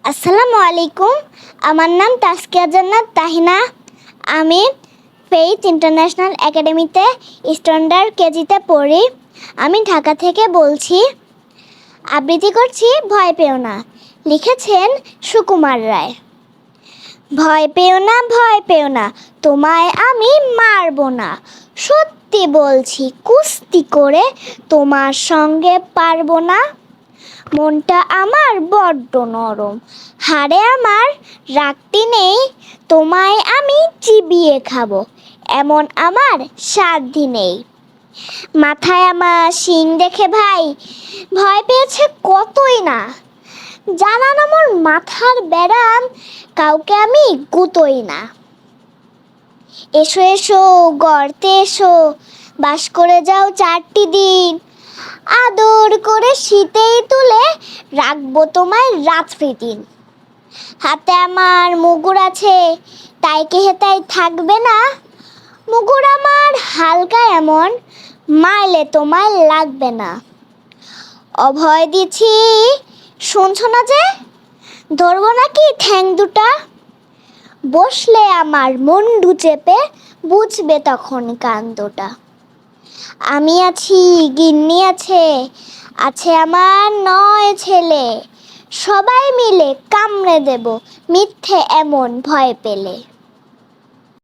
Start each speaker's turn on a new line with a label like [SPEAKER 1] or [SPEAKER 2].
[SPEAKER 1] আসসালামু আলাইকুম। আমার নাম তাসকিয়া জান্নাত তাহিনা। আমি ফেইথ ইন্টারন্যাশনাল একাডেমিতে স্ট্যান্ডার্ড কেজিতে পড়ি। আমি ঢাকা থেকে বলছি। আবৃত্তি করছি ভয় পেও না। লিখেছেন সুকুমার রায়। ভয় পেও না, ভয় পেও না, তোমায় আমি মারবো না। সত্যি বলছি, কুস্তি করে তোমার সঙ্গে পারবো না। মনটা আমার বড্ড নরম, হাড়ে আমার রাগটি নেই। তোমায় আমি চিবিয়ে খাবো, এমন আমার সাধ্যি নেই। মাথায় আমার শিং দেখে ভাই ভয় পেয়েছে কতই না। জানান আমার মাথার ব্যারাম, কাউকে আমি গুতোই না। এসো এসো গর্তে এসো, বাস করে যাও 4টি দিন। আদর করে শীতেই তুলে রাখবো তোমায় রাত্রি দিন। হাতে আমার মুগুর আছে, তাই কে হেতাই থাকবে না। মুগুর আমার হালকা এমন, মারলে তোমায় লাগবে না। অভয় দিছি শুনছো না যে, ধরবো নাকি ঠ্যাং দুটা। বসলে আমার মুন্ডু চেপে বুঝবে তখন কান্দটা। আমি আছি, গিন্নি আছে, আছে আমার 9 ছেলে। সবাই মিলে কামড়ে দেব মিথ্যে এমন ভয় পেলে।